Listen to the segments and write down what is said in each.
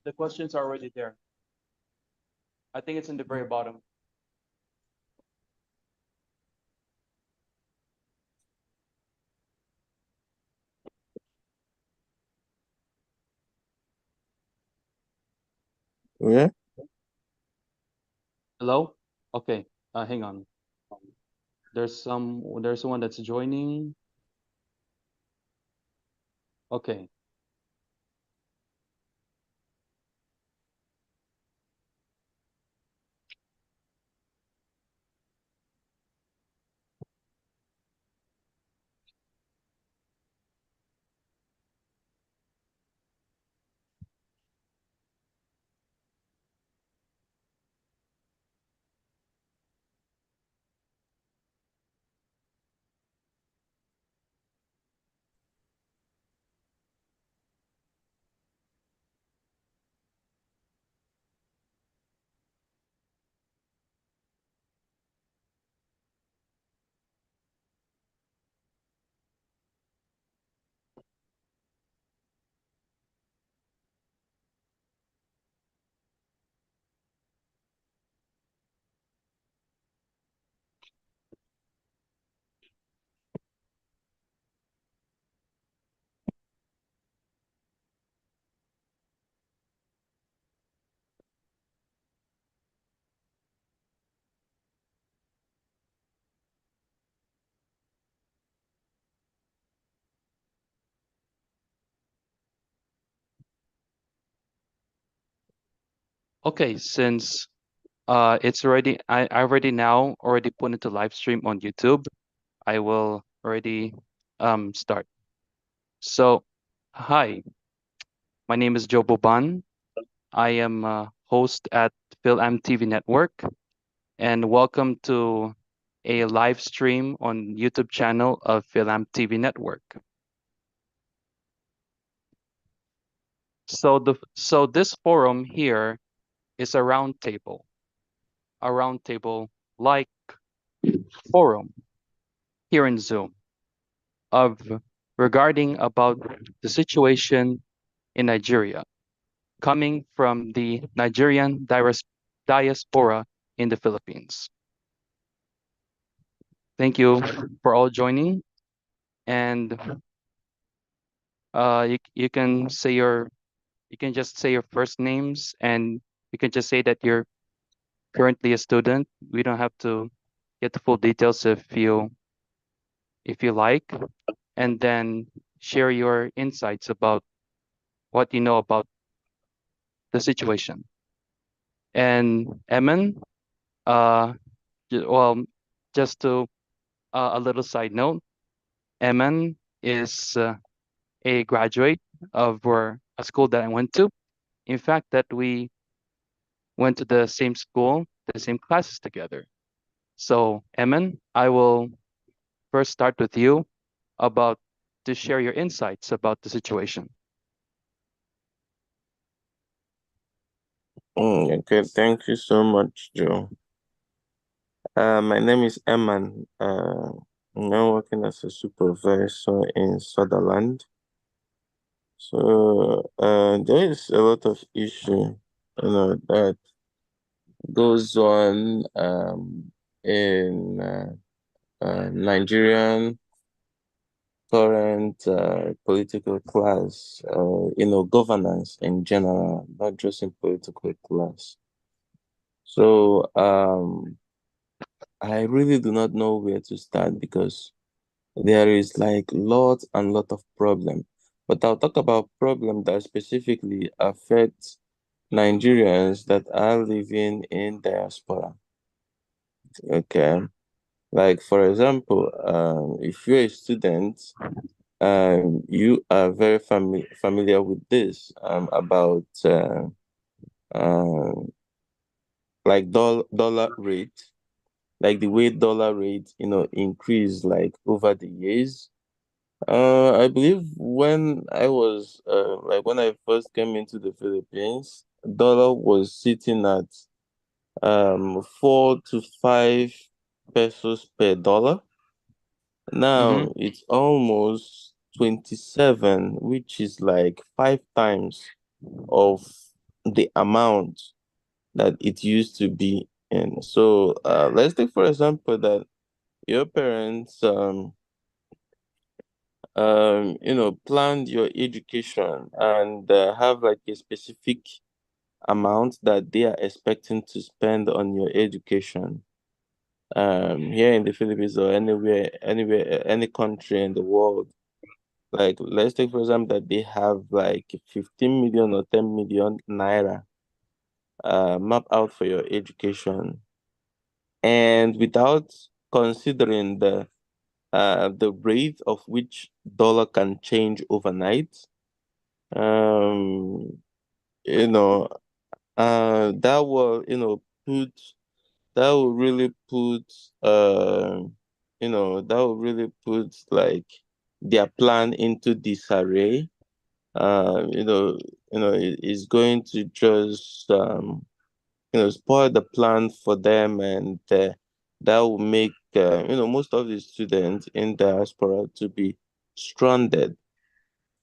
The questions are already there. I think it's in the very bottom. Yeah. Hello? Okay. Hang on. There's someone that's joining. Okay. Okay, since it's already I already now already put into live stream on YouTube, I will already start. So, hi, my name is Joe Boban. I am a host at Phil TV Network, and welcome to a live stream on YouTube channel of Phil TV Network. So this forum here is a round table like forum here in Zoom of regarding about the situation in Nigeria coming from the Nigerian diaspora in the Philippines. Thank you for all joining, and you can say you can just say your first names, and you can just say that you're currently a student. We don't have to get the full details if you like, and then share your insights about what you know about the situation. And Emin, uh, well, just to a little side note, Emin is a graduate of a school that I went to. In fact, that we went to the same school, the same classes together. So, Emin, I will first start with you about to share your insights about the situation. Okay, thank you so much, Joe. My name is Eman. I'm now working as a supervisor in Sutherland. So there is a lot of issue, that goes on in Nigerian current political class, governance in general, not just in political class. So I really do not know where to start because there is like lot and lot of problem. But I'll talk about problem that specifically affect Nigerians that are living in diaspora. Okay. Like for example, if you're a student, you are very familiar with this about uh, like dollar rate, like the way dollar rate, increase like over the years. I believe when I was like when I first came into the Philippines, dollar was sitting at 4 to 5 pesos per dollar. Mm-hmm. Now it's almost 27, which is like 5 times of the amount that it used to be in. So let's take for example that your parents planned your education and have like a specific amount that they are expecting to spend on your education here in the Philippines or anywhere any country in the world. Like let's take for example that they have like 15 million or 10 million naira map out for your education, and without considering the rate of which dollar can change overnight, um you know that will put that will really put that will really put like their plan into disarray. uh you know it's going to just spoil the plan for them, and that will make most of the students in diaspora to be stranded,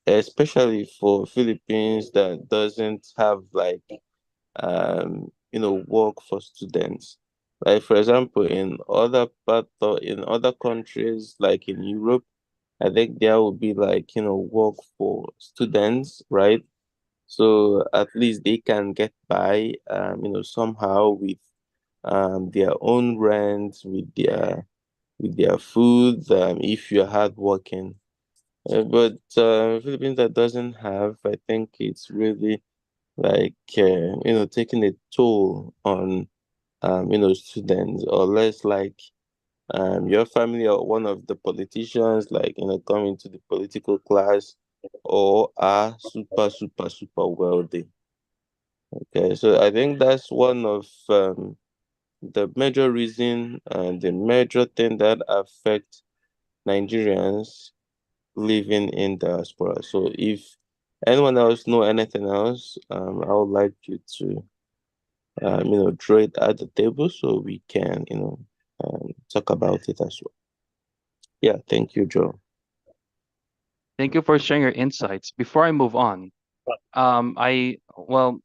especially for Philippines that doesn't have like work for students. Like for example, in other countries like in Europe, I think there will be like work for students, right? So at least they can get by, somehow with their own rent, with their food, if you're hardworking. But Philippines that doesn't have, I think it's really like taking a toll on students, or less like your family or one of the politicians like come into the political class or are super wealthy. Okay, so I think that's one of the major reason and the major thing that affect Nigerians living in diaspora. So if anyone else know anything else, I would like you to draw it at the table so we can talk about it as well. Yeah, thank you, Joe. Thank you for sharing your insights. Before I move on,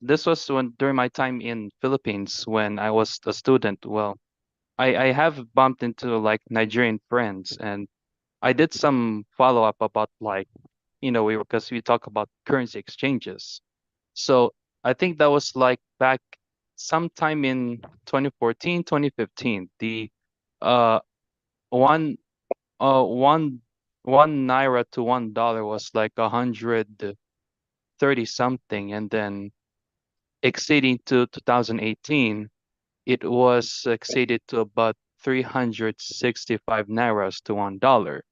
this was when during my time in Philippines when I was a student. Well, I have bumped into like Nigerian friends, and I did some follow up about like, because we talk about currency exchanges. So I think that was like back sometime in 2014, 2015. The uh one uh one one naira to $1 was like 130 something, and then exceeding to 2018, it was exceeded to about 365 nairas to $1.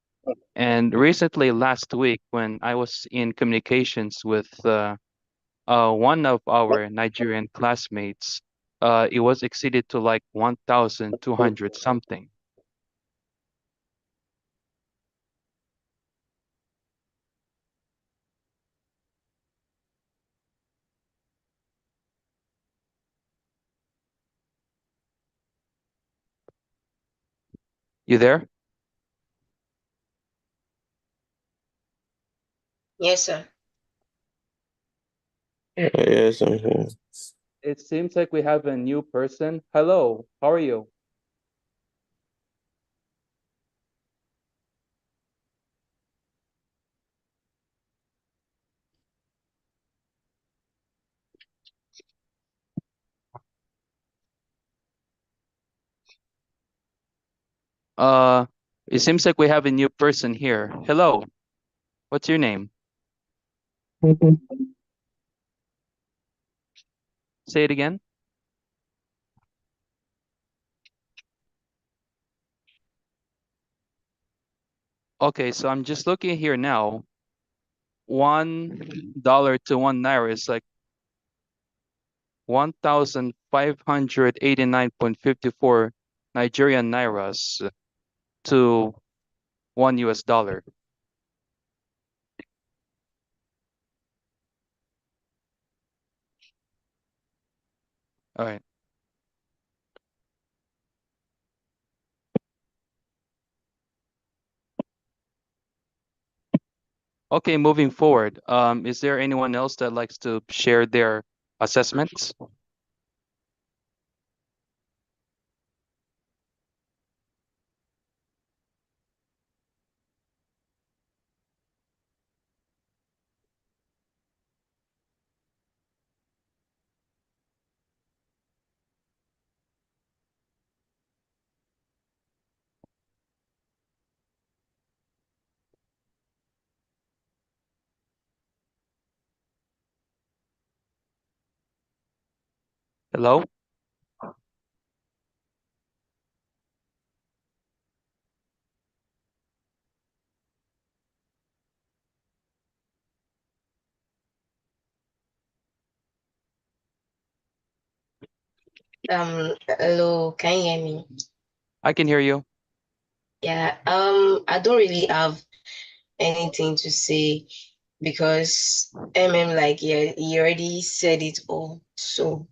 And recently, last week, when I was in communications with one of our Nigerian classmates, it was exceeded to like 1,200 something. You there? Yes, sir. Yes, I'm here. It seems like we have a new person. Hello, how are you? Uh, it seems like we have a new person here. Hello, what's your name? Say it again. Okay, so I'm just looking here now. $1 to 1 naira is like 1,589.54 Nigerian nairas to $1. All right. Okay, moving forward. Is there anyone else that likes to share their assessments. Hello? Hello, can you hear me? I can hear you. Yeah, I don't really have anything to say because like, yeah, he already said it all. So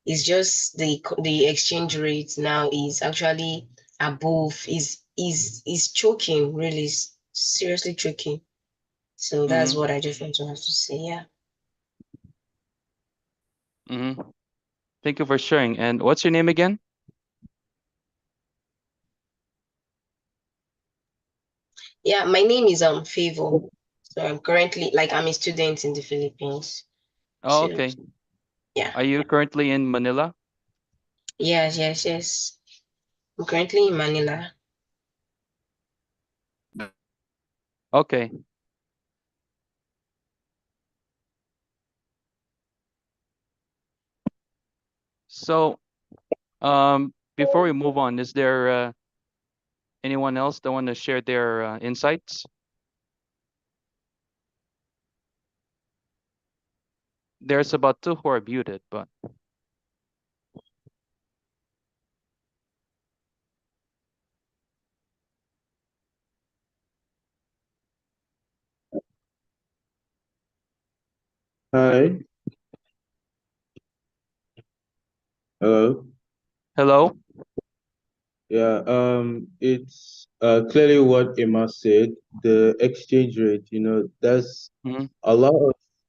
it's just the exchange rate now is actually above, is choking, really seriously choking. So that's Mm-hmm. what I just want to have to say. Yeah. Mm-hmm. Thank you for sharing. And what's your name again? Yeah, my name is Favor. So I'm currently like I'm a student in the Philippines. Oh, So okay. yeah. Are you currently in Manila? Yes, yes, yes. I'm currently in Manila. Okay. So, before we move on, is there anyone else that want to share their insights? There's about two who are muted, but Hi, hello. hello. Yeah, it's clearly what Emma said. The exchange rate, there's Mm-hmm. a lot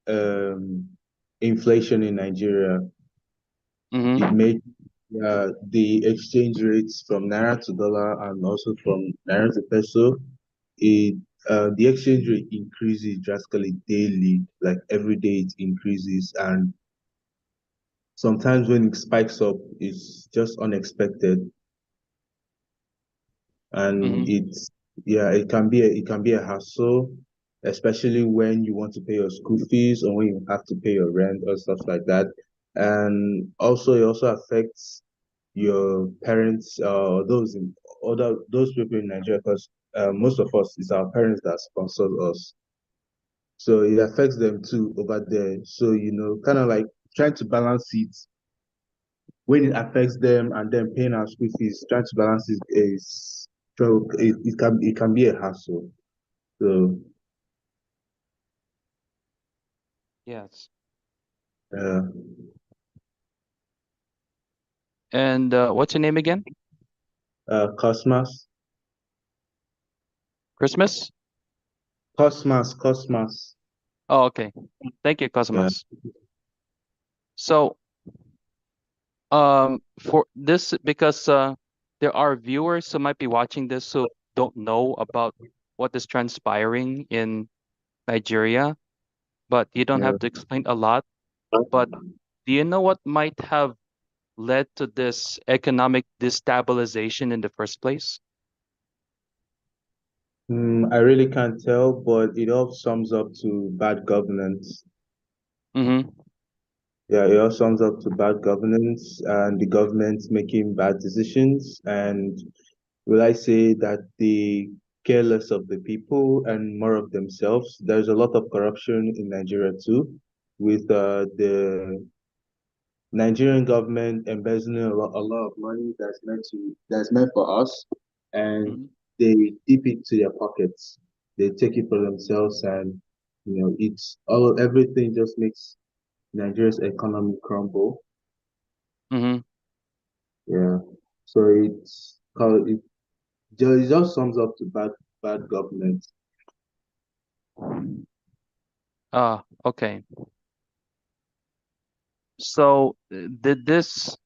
of inflation in Nigeria. It Mm-hmm. made the exchange rates from naira to dollar and also from naira to peso. It the exchange rate increases drastically daily, like every day it increases, and sometimes when it spikes up, it's just unexpected. And Mm-hmm. it can be a hassle, especially when you want to pay your school fees or when you have to pay your rent or stuff like that. And also it also affects your parents or those people in Nigeria, because most of us, it's our parents that sponsor us, so it affects them too over there. So kind of like trying to balance it when it affects them and then paying our school fees, trying to balance it is, so it can be a hassle. So Yes. uh, And what's your name again? Cosmas, Christmas? Cosmas. Oh, okay. Thank you, Yeah. Cosmas. So, for this, because there are viewers who might be watching this who don't know about what is transpiring in Nigeria, but you don't Yeah. have to explain a lot. But do you know what might have led to this economic destabilization in the first place? I really can't tell, but it all sums up to bad governance. Mm-hmm. Yeah, it all sums up to bad governance and the government making bad decisions. And will I say that they care less of the people and more of themselves? There's a lot of corruption in Nigeria too, with the Nigerian government embezzling a lot of money that's meant for us, and Mm-hmm. they dip it to their pockets. They take it for themselves, and it's all everything just makes Nigeria's economy crumble. Mm-hmm. Yeah, so it just sums up to bad government. Ah, okay. So did this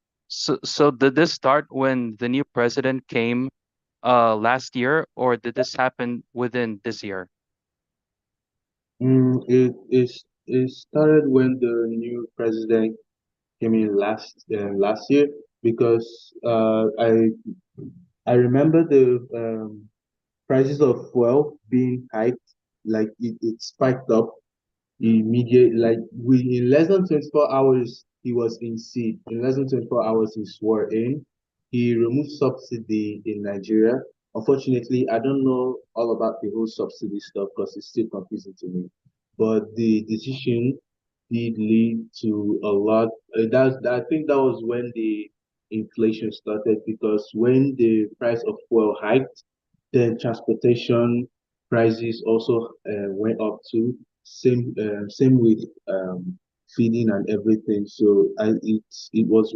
start when the new president came last year, or did this happen within this year? It started when the new president came in last year because I remember the prices of fuel being hiked, like it spiked up immediate, like we in less than 24 hours he was in seat. In less than 24 hours he swore in. He removed subsidy in Nigeria. Unfortunately, I don't know all about the whole subsidy stuff because it's still confusing to me. But the decision did lead to a lot. I think that was when the inflation started because when the price of fuel hiked, then transportation prices also went up too. Same with feeding and everything. So it was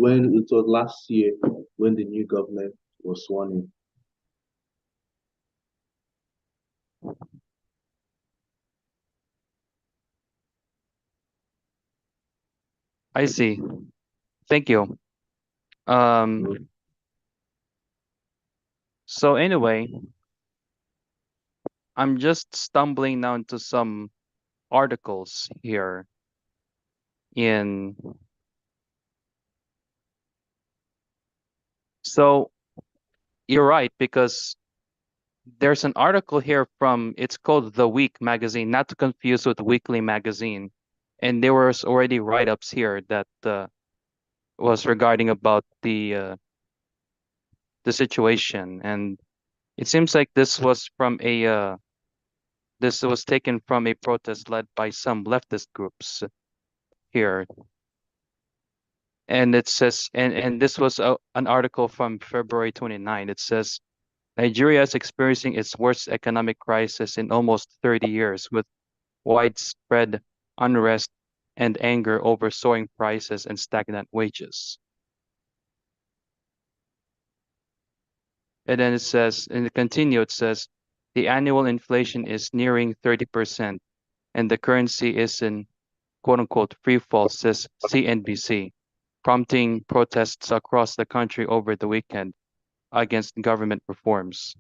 last year when the new government was sworn in. I see. Thank you. Um, so anyway, I'm just stumbling now into some articles here in so you're right because there's an article here from it's called The Week magazine, not to confuse with Weekly magazine. And there was already write-ups here that was regarding about the situation, and it seems like this was taken from a protest led by some leftist groups here. And it says, and this was an article from February 29. It says Nigeria is experiencing its worst economic crisis in almost 30 years, with widespread unrest and anger over soaring prices and stagnant wages. And then it says, in the continue, it says the annual inflation is nearing 30%, and the currency is in quote unquote free fall, says CNBC, prompting protests across the country over the weekend against government reforms.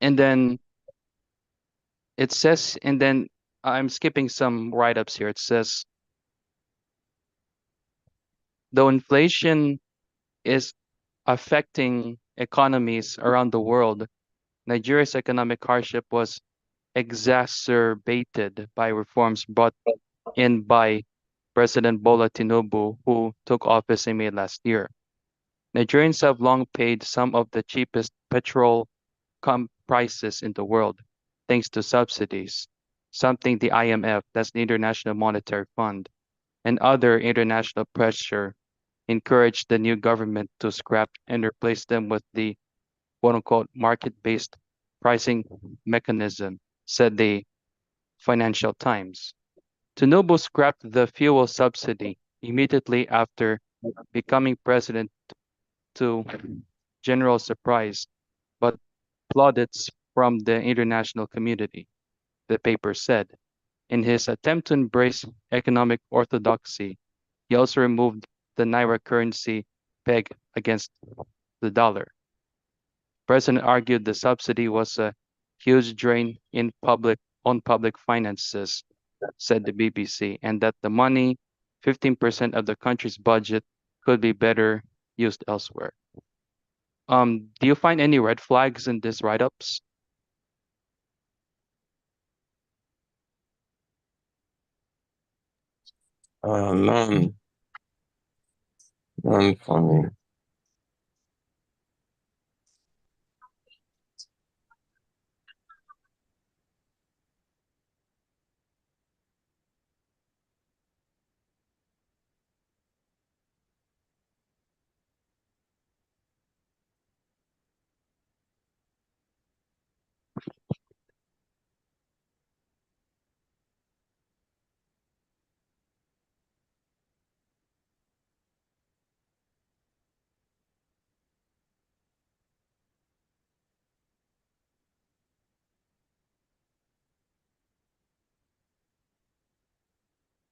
And then it says, and then I'm skipping some write-ups here. It says, though inflation is affecting economies around the world, Nigeria's economic hardship was exacerbated by reforms brought in by President Bola Tinubu, who took office in May last year. Nigerians have long paid some of the cheapest petrol prices in the world, thanks to subsidies, something the IMF, that's the International Monetary Fund, and other international pressure encouraged the new government to scrap and replace them with the quote unquote market-based pricing mechanism, said the Financial Times. Tinubu scrapped the fuel subsidy immediately after becoming president to general surprise, but plaudits from the international community, the paper said. In his attempt to embrace economic orthodoxy, he also removed the naira currency peg against the dollar. The president argued the subsidy was a huge drain on public finances, said the BBC, and that the money, 15% of the country's budget, could be better used elsewhere. Do you find any red flags in these write-ups? None, none for me.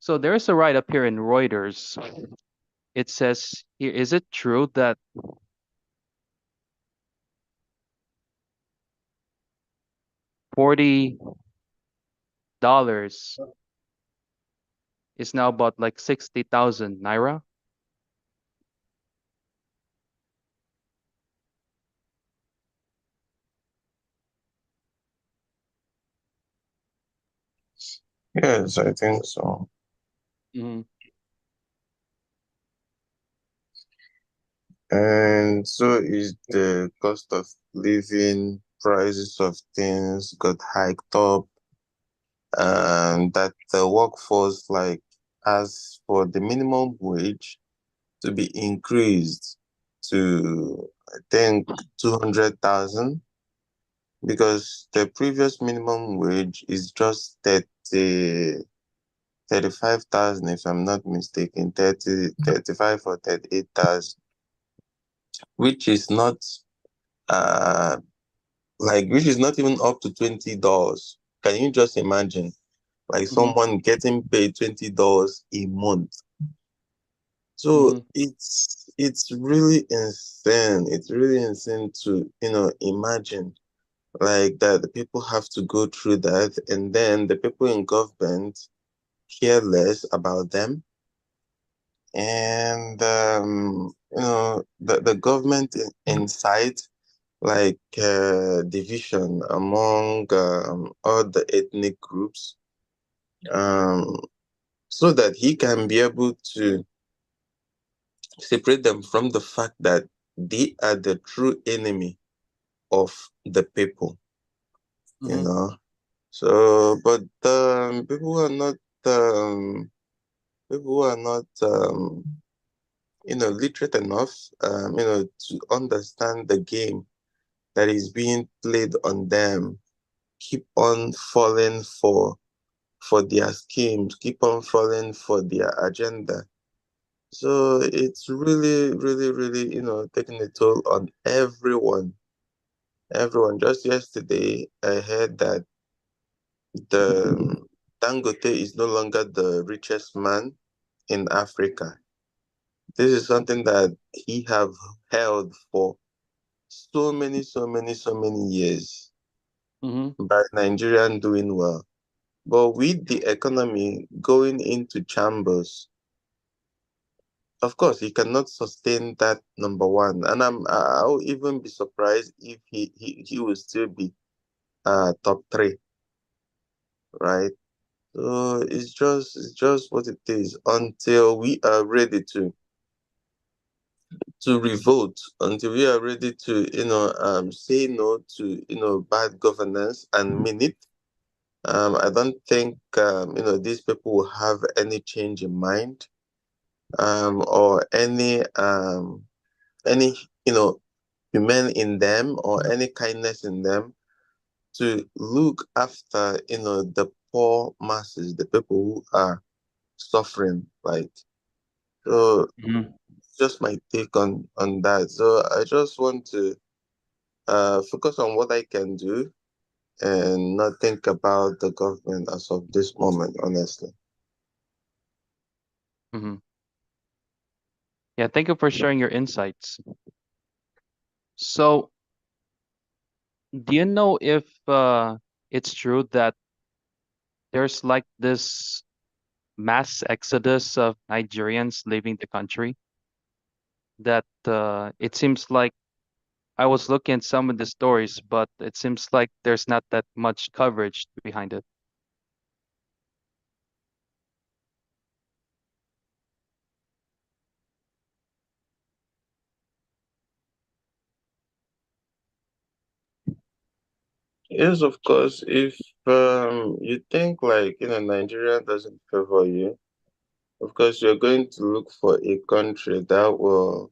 So there's a write up here in Reuters. It says here, is it true that $40 is now about like 60,000 naira? Yes, I think so. Mm-hmm. And so is the cost of living, prices of things got hiked up, and that the workforce, like, as for the minimum wage to be increased to, I think, 200,000, because the previous minimum wage is just 35,000, if I'm not mistaken, 35 or 38,000, which is not uh which is not even up to $20. Can you just imagine, like, Mm-hmm. someone getting paid $20 a month? So Mm-hmm. it's really insane. It's really insane to, imagine, like, that the people have to go through that, and then the people in government care less about them. And the government incite, like, division among all the ethnic groups, um so that he can be able to separate them from the fact that they are the true enemy of the people, you Mm-hmm. know. So, but people who are not literate enough, to understand the game that is being played on them, keep on falling for their schemes, keep on falling for their agenda. So it's really, really, really, taking a toll on everyone. Everyone. Just yesterday, I heard that the Dangote is no longer the richest man in Africa. This is something that he have held for so many, so many, so many years, Mm-hmm. by Nigerian doing well. But with the economy going into chambers, of course, he cannot sustain that, number one. And I'll even be surprised if he will still be top three, right? So it's just what it is until we are ready to revolt, until we are ready to, say no to, bad governance and mean it. I don't think, these people will have any change in mind, or any, human in them, or any kindness in them, to look after, the poor masses, the people who are suffering. Like, so Mm-hmm. just my take on that. So I just want to focus on what I can do and not think about the government as of this moment, honestly. Mm-hmm. Yeah, thank you for sharing your insights. So, do you know if it's true that there's like this mass exodus of Nigerians leaving the country? That it seems like I was looking at some of the stories, but it seems like there's not that much coverage behind it. Yes, of course. If you think, like, Nigeria doesn't favor you, of course you're going to look for a country that will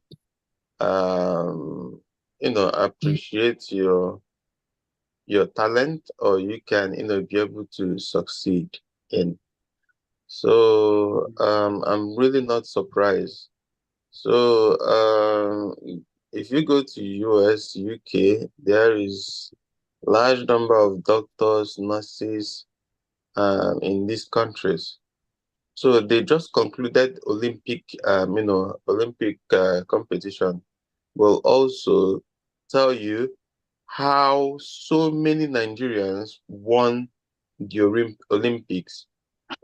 appreciate your talent, or you can, be able to succeed in. So I'm really not surprised. So if you go to US, UK, there is large number of doctors, nurses, in these countries. So they just concluded Olympic competition. Will also tell you how so many Nigerians won the Olympics,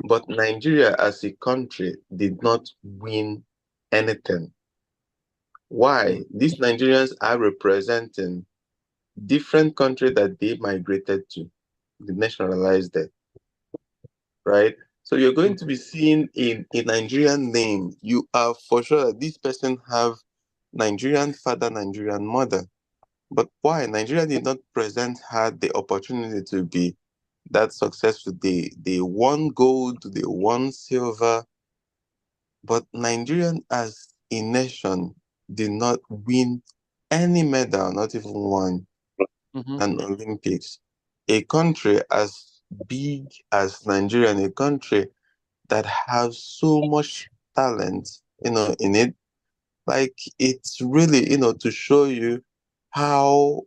but Nigeria as a country did not win anything. Why? These Nigerians are representing different country that they migrated to, they nationalized there, right? So you're going to be seeing a Nigerian name. You are for sure that this person have Nigerian father, Nigerian mother. But why? Nigeria did not present her the opportunity to be that successful. They won gold, they won silver, but Nigerian as a nation did not win any medal, not even one, Mm-hmm. an Olympics. A country as big as Nigeria, and a country that has so much talent, in it, like it's really, to show you how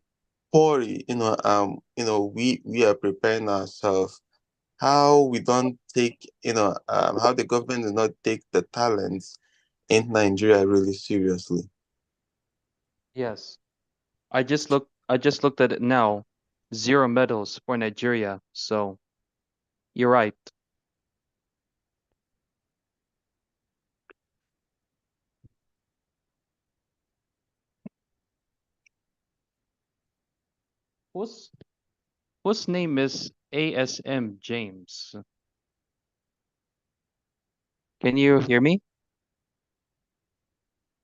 poorly, we are preparing ourselves, how we don't take, how the government does not take the talents in Nigeria really seriously. Yes. I just looked at it now. 0 medals for Nigeria. So you're right. Whose whose name is ASM James? Can you hear me?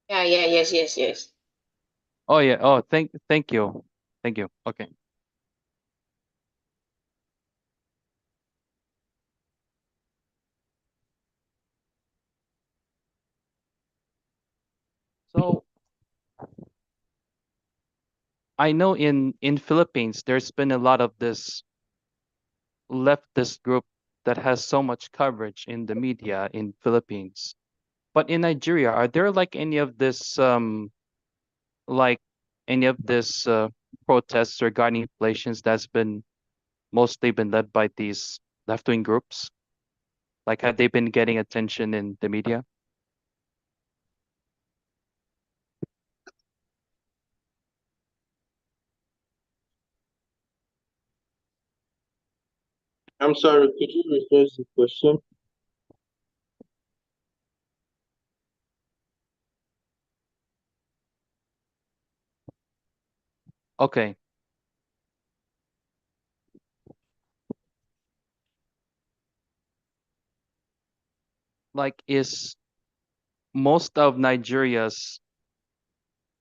Yeah, yeah, yes, yes, yes. Oh yeah. Oh, thank you. Thank you. Okay. So I know in Philippines there's been a lot of this leftist group that has so much coverage in the media in Philippines. But in Nigeria, are there like any of this protests regarding inflations that's been mostly been led by these left-wing groups? Like, have they been getting attention in the media? I'm sorry, could you rephrase the question? Okay, like is most of Nigeria's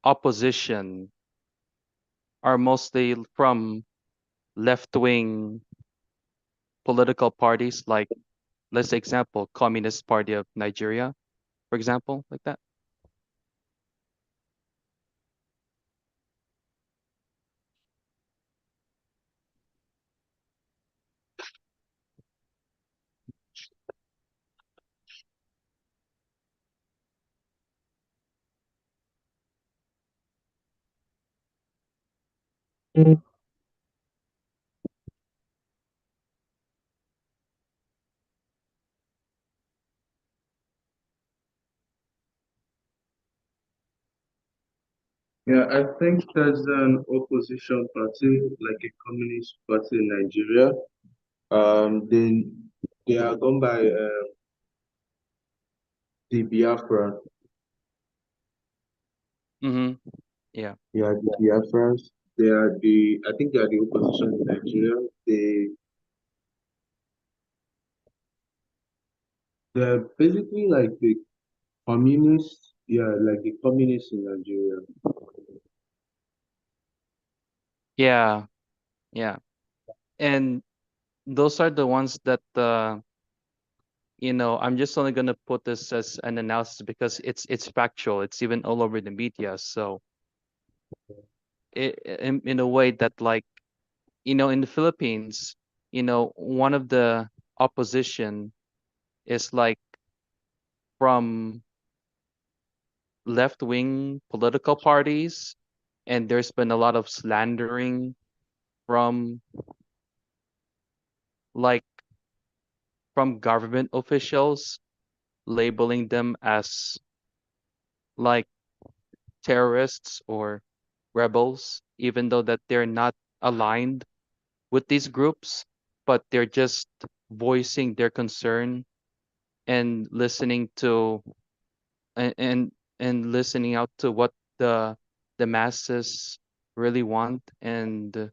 opposition are mostly from left-wing political parties, like let's say example, Communist Party of Nigeria, for example, like that. Yeah, I think there's an opposition party, like a communist party in Nigeria. They are gone by the Biafra. Mm-hmm. Yeah. Yeah, the Biafrans. I think they are the opposition in Nigeria. They're basically like the communists. Yeah, like the communists in Nigeria. Yeah. Yeah. And those are the ones that I'm just only gonna put this as an analysis because it's factual. It's even all over the media. So in a way that like in the Philippines, one of the opposition is like from left-wing political parties, and there's been a lot of slandering from like from government officials. labeling them as like terrorists or rebels, even though that they're not aligned with these groups, but they're just voicing their concern and listening to and and listening out to what the masses really want and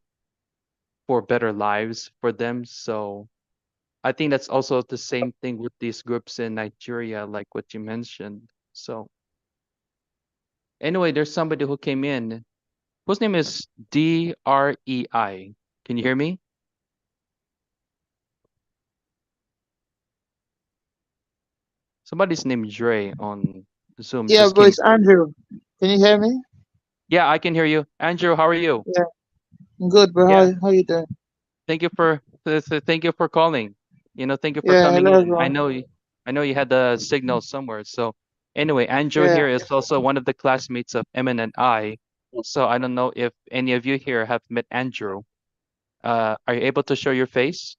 for better lives for them. So I think that's also the same thing with these groups in Nigeria, like what you mentioned. So anyway, there's somebody who came in whose name is DREI. Can you hear me? Somebody's named Dre on Zoom Yeah, just bro, came it's through. Andrew. Can you hear me? Yeah, I can hear you. Andrew, how are you? Yeah, I'm good, bro. Yeah, How you doing? thank you for thank you for calling. Thank you for Yeah, coming hello, in. I everyone. know you had the signal somewhere. So anyway, Andrew Yeah, here is also one of the classmates of Emin and I. So I don't know if any of you here have met Andrew. Are you able to show your face?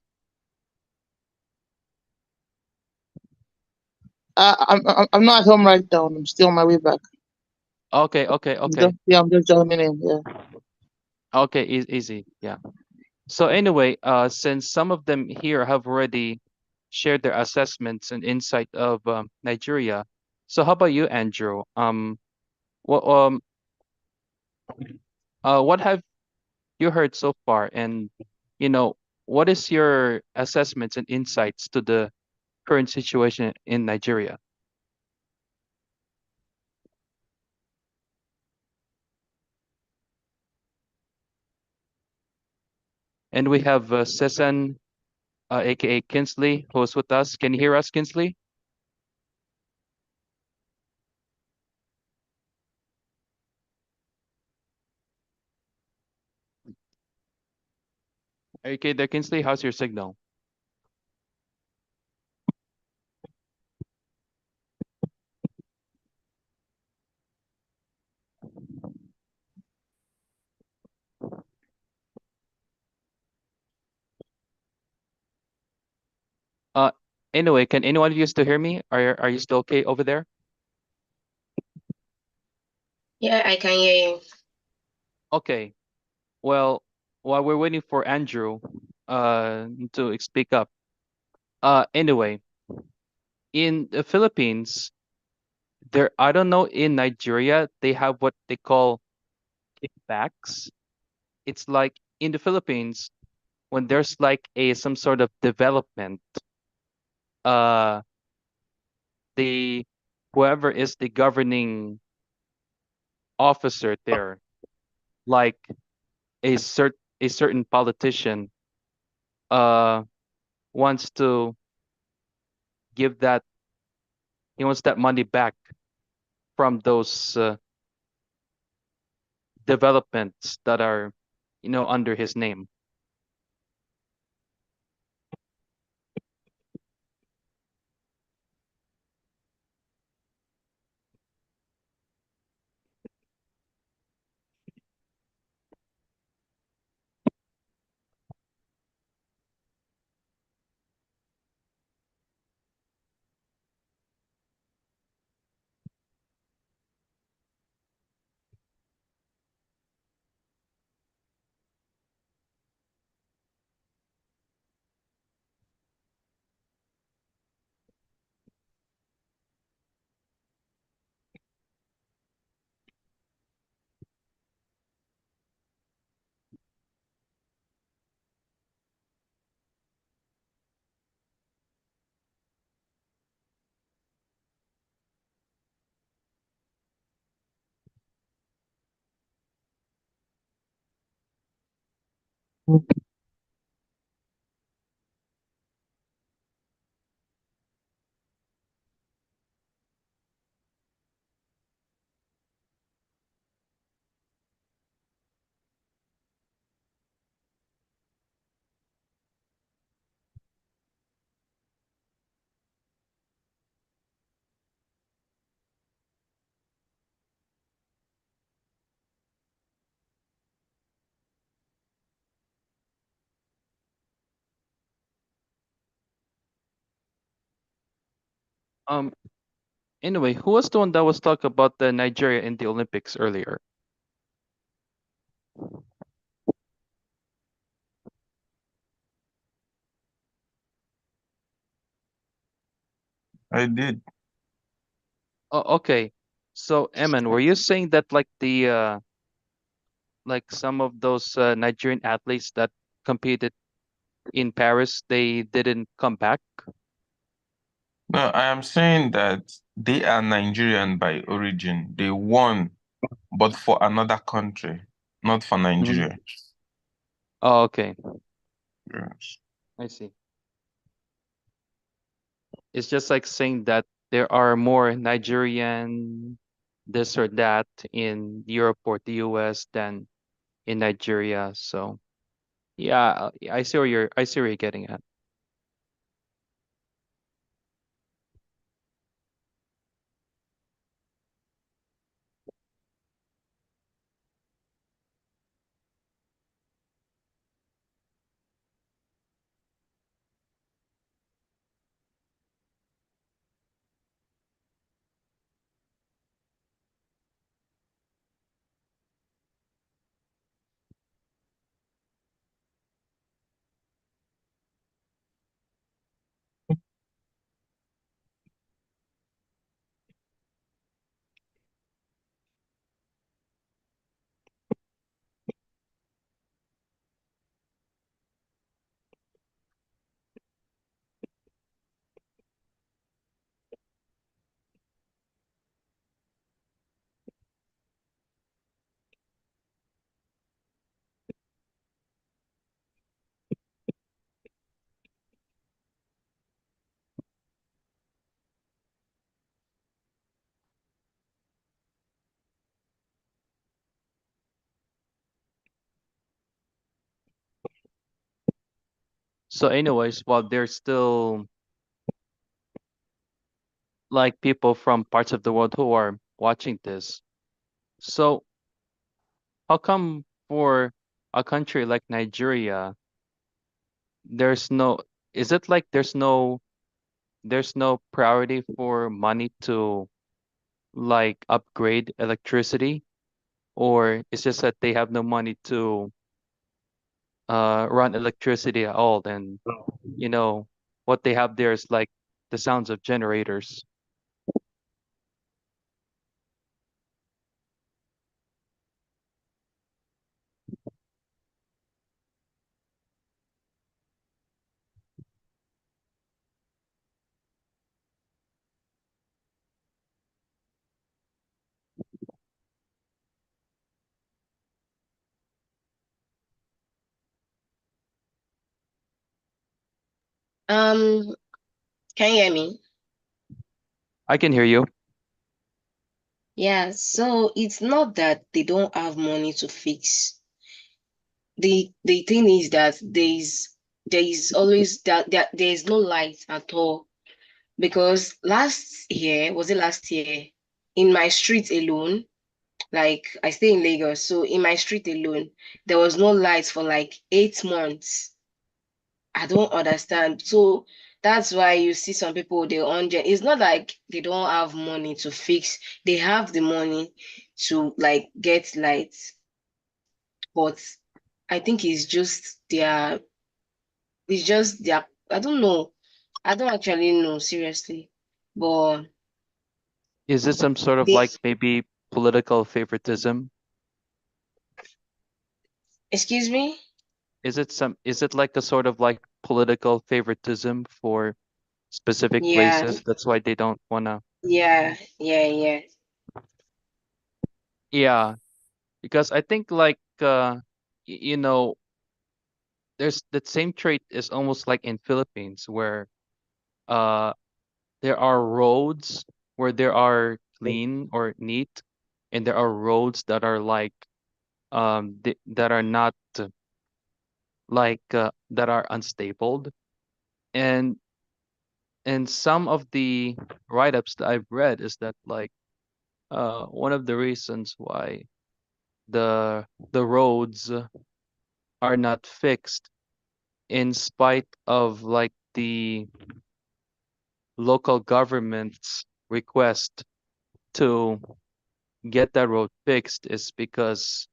I'm not at home right now. I'm still on my way back. Okay, okay, okay. I'm just joining in. Yeah. Okay, easy. Yeah. So anyway, since some of them here have already shared their assessments and insight of Nigeria, so how about you, Andrew? What what have you heard so far, and you know, what is your assessments and insights to the current situation in Nigeria? And we have Sesan, aka Kinsley, who's with us. Can you hear us, Kinsley? Are you okay there, Kinsley? How's your signal? Uh, anyway, can anyone of you still hear me? Are you still okay over there? Yeah, I can hear you. Okay. Well, while we're waiting for Andrew to speak up, anyway, in the Philippines, there I don't know in Nigeria they have what they call kickbacks. It's like in the Philippines when there's like a some sort of development, uh, the whoever is the governing officer there, like a certain politician, uh, wants to give that he wants that money back from those developments that are, under his name. Um. Anyway, who was the one that was talking about the Nigeria in the Olympics earlier? I did. Oh, okay. So, Eman, were you saying that like the like some of those Nigerian athletes that competed in Paris, they didn't come back? No, I am saying that they are Nigerian by origin. They won, but for another country, not for Mhm. Nigeria. Oh, okay. Yes. I see. It's just like saying that there are more Nigerian this or that in Europe or the US than in Nigeria. So yeah, I see where you're getting at. So anyways, while there's still like people from parts of the world who are watching this, so how come for a country like Nigeria, there's no, is it like there's no priority for money to like upgrade electricity, or it's just that they have no money to run electricity at all, and you know what they have there is like the sounds of generators. Um, can you hear me? I can hear you. Yeah, so it's not that they don't have money to fix. The thing is that there is always there is no light at all. Because last year, was it last year, in my street alone, like I stay in Lagos, so in my street alone, there was no light for like 8 months. I don't understand. So that's why you see some people they on it's not like they don't have money to fix. They have the money to like get lights, but I think it's just their I don't know. I don't actually know seriously. But Is it some sort of they like maybe political favoritism? excuse me? Is it like a sort of like political favoritism for specific Yeah, races? That's why they don't wanna. yeah. Yeah, because I think like you know, there's that same trait is almost like in Philippines where uh there are roads where there are clean or neat, and there are roads that are like that are not like that are unstable. And some of the write-ups that I've read is that like one of the reasons why the roads are not fixed in spite of like local government's request to get that road fixed is because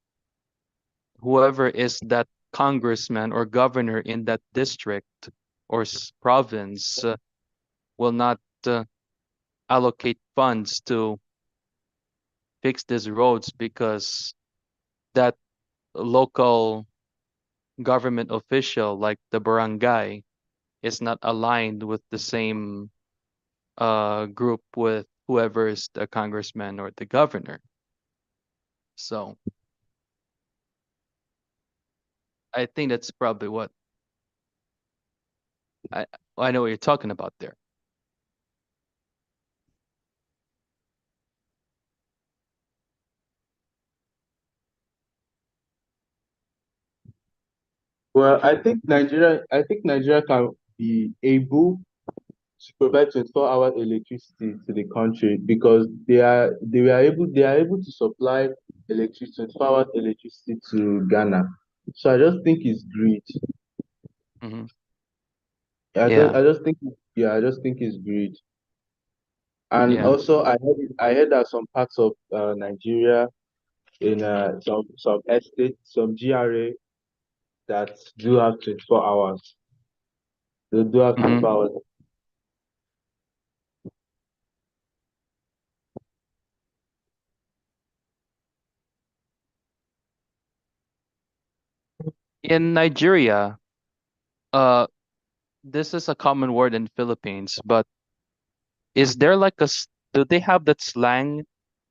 whoever is that congressman or governor in that district or province will not allocate funds to fix these roads because that local government official, like the barangay, is not aligned with the same group with whoever is the congressman or the governor. So I think that's probably what I I know what you're talking about there. Well, I think Nigeria can be able to provide 24-hour electricity to the country because they are able to supply electricity 24-hour electricity to Ghana. So I just think it's greed. Hmm. Yeah, I just think yeah, I just think it's greed. And yeah. also I heard that some parts of Nigeria in some estates, some GRA that do have 24 hours. They do have Hmm. 24 hours. In Nigeria, uh, this is a common word in Philippines, but is there like do they have that slang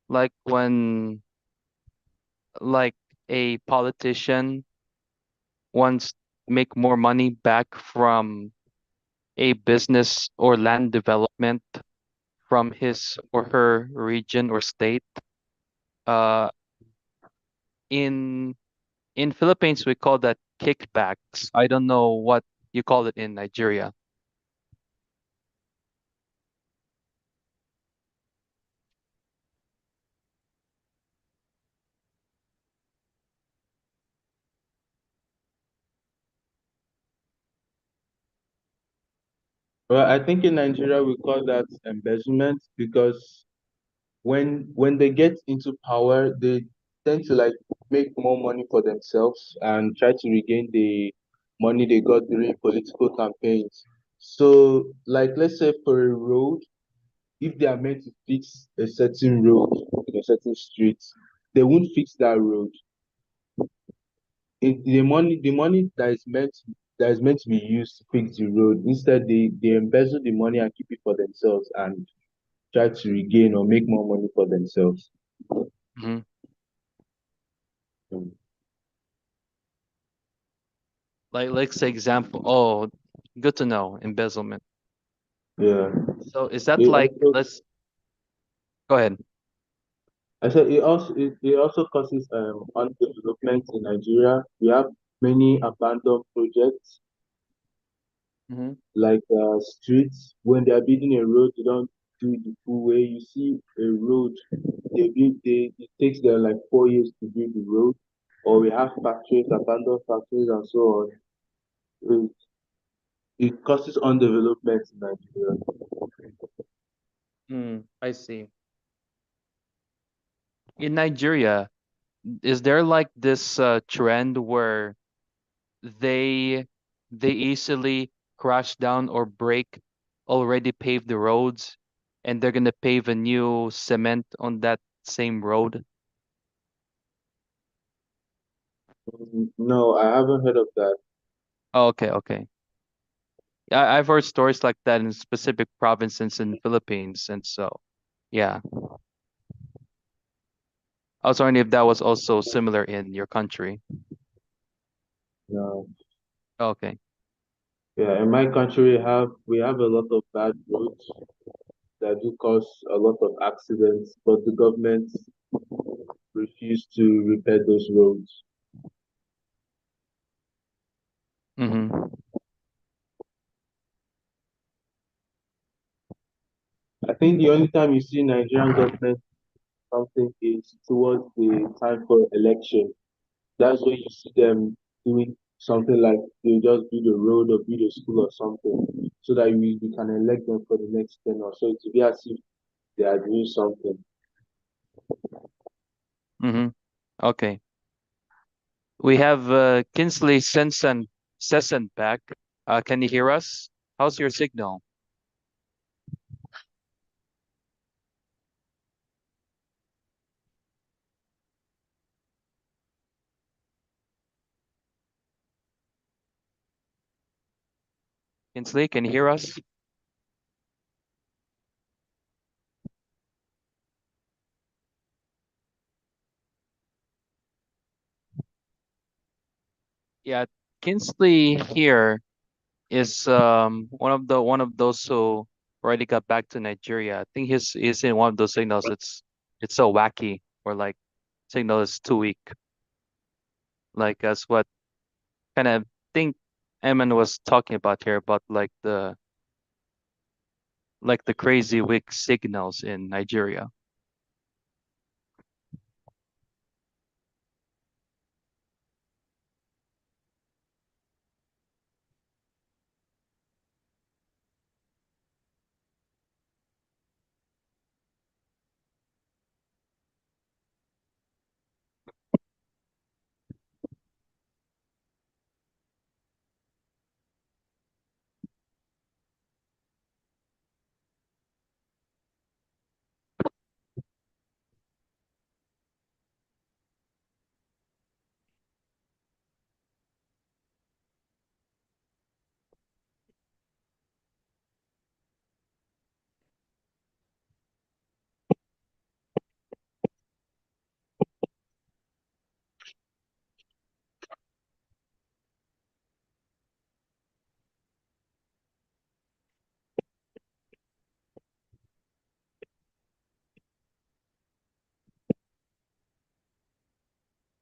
like when like a politician wants make more money back from a business or land development from his or her region or state? Uh, in in Philippines we call that kickbacks. I don't know what you call it in Nigeria. Well, I think in Nigeria we call that embezzlement because when they get into power, they tend to like make more money for themselves and try to regain the money they got during political campaigns. So, like, let's say for a road, if they are meant to fix a certain road in a certain street, they won't fix that road. The money that is meant to be used to fix the road, instead they embezzle the money and keep it for themselves and try to regain or make more money for themselves. Hmm. Mm. Like let's say example. Oh, good to know, embezzlement. Yeah. So is that It like also let's go ahead. I said it also causes underdevelopment in Nigeria. We have many abandoned projects Hmm. like streets. When they are building a road, they don't do it the full way. You see a road, it takes them like 4 years to build the road. Or we have factories, abandoned factories and so on. It, it causes underdevelopment in Nigeria. I see. In Nigeria, is there like this trend where they they easily crash down or break already paved roads and they're gonna pave a new cement on that same road? No, I haven't heard of that. Oh, okay, okay. Yeah, I've heard stories like that in specific provinces in Philippines, and so yeah. I was wondering if that was also similar in your country. No. Okay. Yeah, in my country we have a lot of bad roads that do cause a lot of accidents, but the government refuse to repair those roads. Mm-hmm. I think the only time you see Nigerian government something is towards the time for election. That's when you see them doing something like they just build a road or build a school or something, so that we can elect them for the next 10 or so to be as if they are doing something. Mm-hmm. Okay. We have Kinsley Sesson back. Can you hear us? How's your signal? Kinsley, can you hear us? Yeah, Kinsley here is one of those who already got back to Nigeria. I think he's in one of those signals. It's so wacky, or like signal is too weak. Like as what kind of think Emin was talking about here about like the crazy weak signals in Nigeria.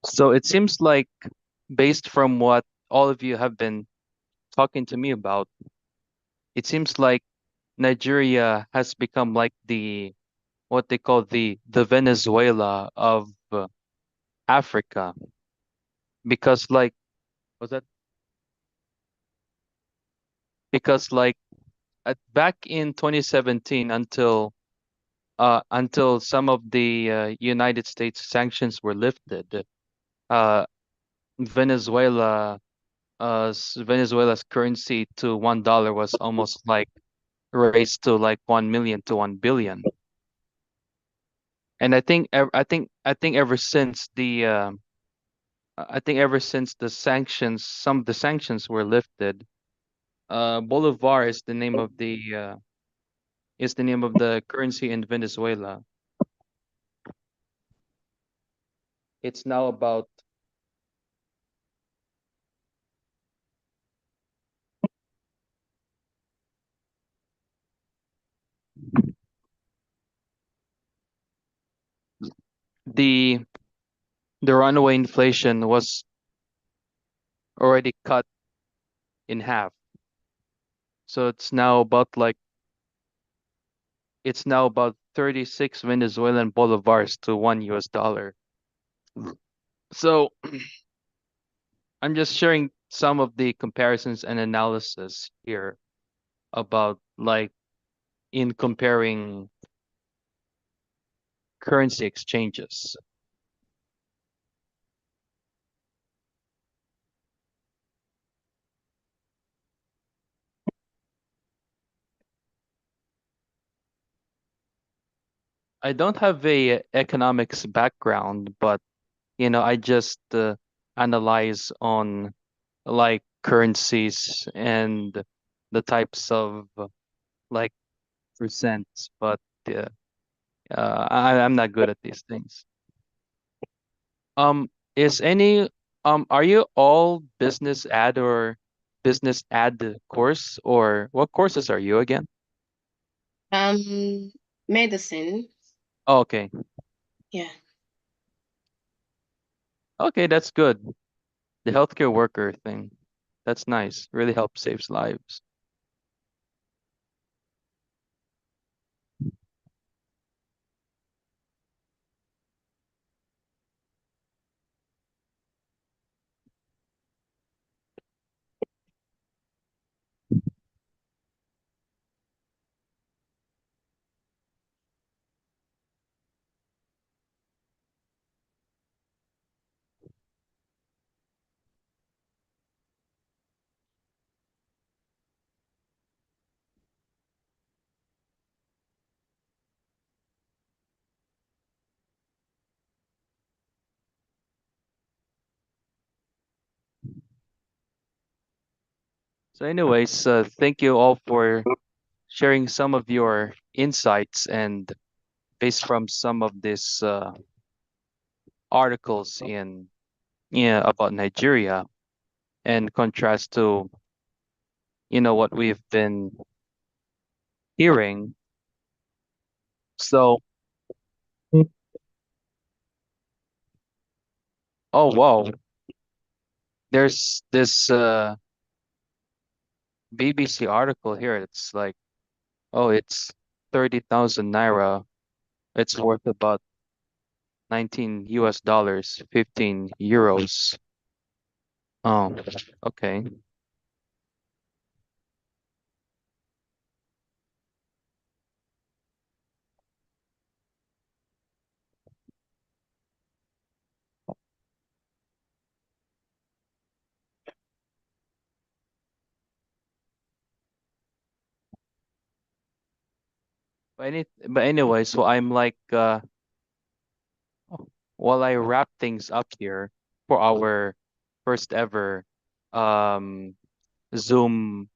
So it seems like, based from what all of you have been talking to me about, it seems like Nigeria has become like the what they call the Venezuela of Africa, because like was that because like back in 2017 until some of the United States sanctions were lifted, uh Venezuela Venezuela's currency to $1 was almost like raised to like 1 million to 1 billion. And I think ever since the sanctions, some of the sanctions were lifted, Bolivar is the name of the currency in Venezuela. It's now about the the runaway inflation was already cut in half. So it's now about 36 Venezuelan bolivars to $1. So I'm just sharing some of the comparisons and analysis here about like in comparing currency exchanges. I don't have a economics background, but I just analyze on like currencies and the types of like percents, but uh, I'm not good at these things. Is any are you all business ad course, or what courses are you again? Medicine. Oh, okay. Yeah. Okay, that's good. The healthcare worker thing. That's nice. Really helps saves lives. So, anyways, thank you all for sharing some of your insights and based from some of these articles in yeah about Nigeria and contrast to what we've been hearing. So, oh wow, there's this BBC article here. It's like, oh, it's 30,000 naira. It's worth about 19 US dollars, 15 euros. Oh, okay. But anyway, so I'm like while I wrap things up here for our first ever um Zoom.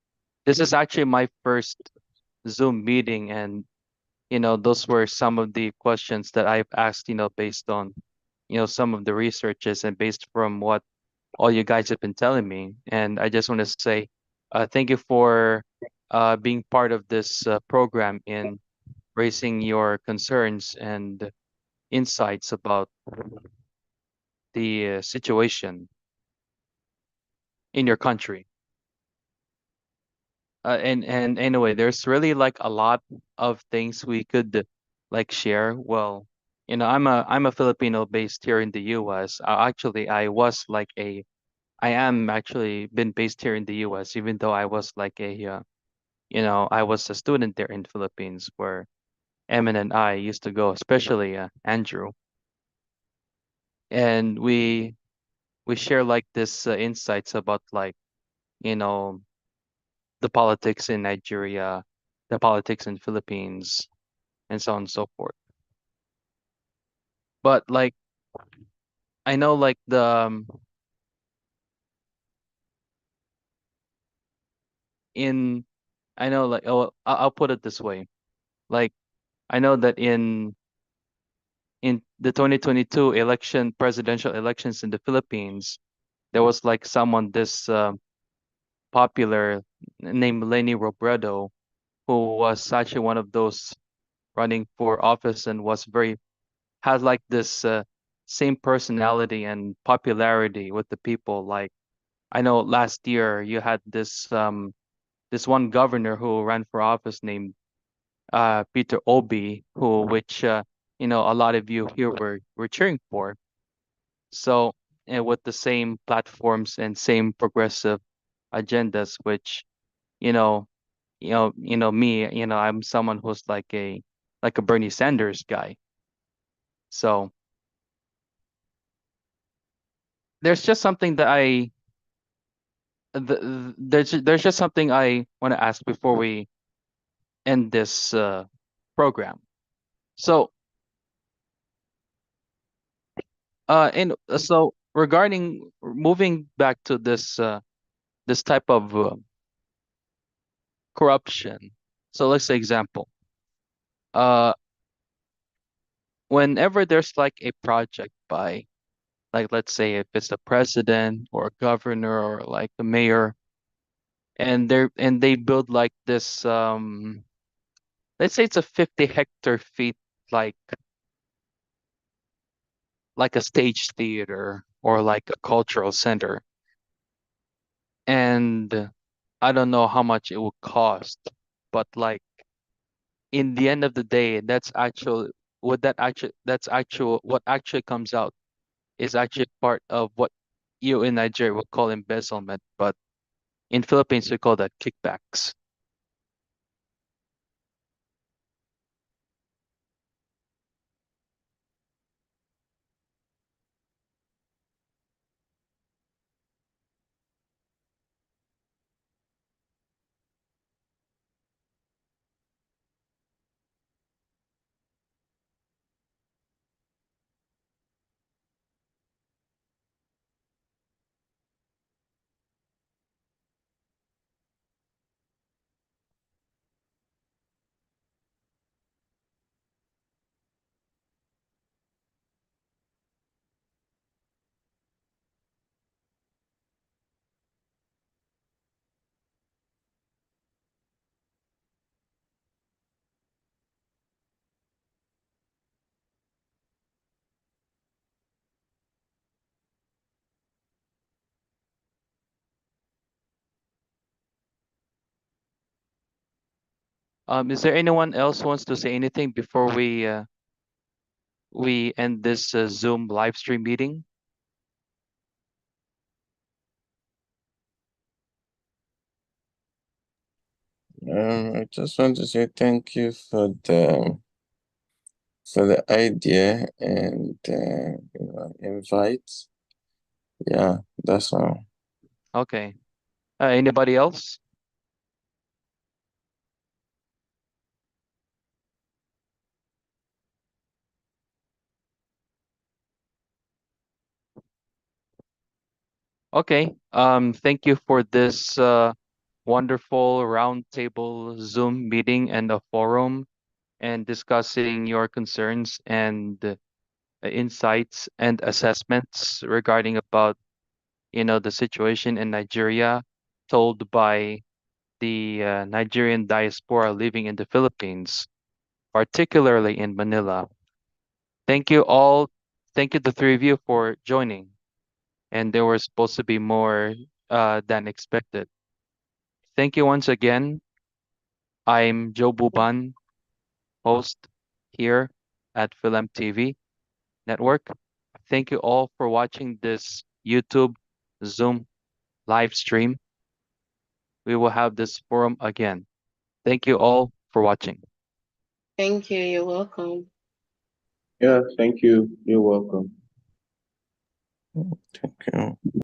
This is actually my first Zoom meeting, and those were some of the questions that I've asked, based on some of the researches and based from what all you guys have been telling me. And I just want to say thank you for being part of this program in raising your concerns and insights about the situation in your country. And anyway, there's really like a lot of things we could like share. Well, I'm a Filipino based here in the U.S. Actually, I am actually been based here in the U.S. Even though I was like I was a student there in Philippines where Emin and I used to go, especially Andrew, and we share like this insights about like you know the politics in Nigeria, the politics in Philippines, and so on and so forth. But like I know like the in I know like I'll put it this way. Like I know that in the 2022 presidential elections in the Philippines, there was like someone this popular named Lenny Robredo who was actually one of those running for office and was very had like this same personality and popularity with the people. Like I know last year you had this one governor who ran for office named Peter Obi, who which a lot of you here were cheering for. So with the same platforms and same progressive agendas, which you know me, I'm someone who's like a Bernie Sanders guy. So there's just something that there's just something I want to ask before we end this program. So and so regarding moving back to this type of corruption. So let's say example. Uh, whenever there's like a project by like let's say if it's the president or a governor or like the mayor, and they build like this let's say it's a 50-hectare feet like a stage theater or like a cultural center. And I don't know how much it would cost, but like in the end of the day, that's actual what actually comes out is actually part of what you in Nigeria would call embezzlement, but in Philippines we call that kickbacks. Is there anyone else who wants to say anything before we end this Zoom live stream meeting? I just want to say thank you for the idea and invite. Yeah, that's all. Okay. Anybody else? Okay. Thank you for this wonderful roundtable Zoom meeting and a forum and discussing your concerns and insights and assessments regarding about the situation in Nigeria told by the Nigerian diaspora living in the Philippines, particularly in Manila. Thank you all. Thank you, the three of you, for joining. And there were supposed to be more than expected. Thank you once again. I'm Joe Buban, host here at Film TV Network. Thank you all for watching this YouTube Zoom live stream. We will have this forum again. Thank you all for watching. Thank you. You're welcome. Yeah, thank you. You're welcome. Thank you.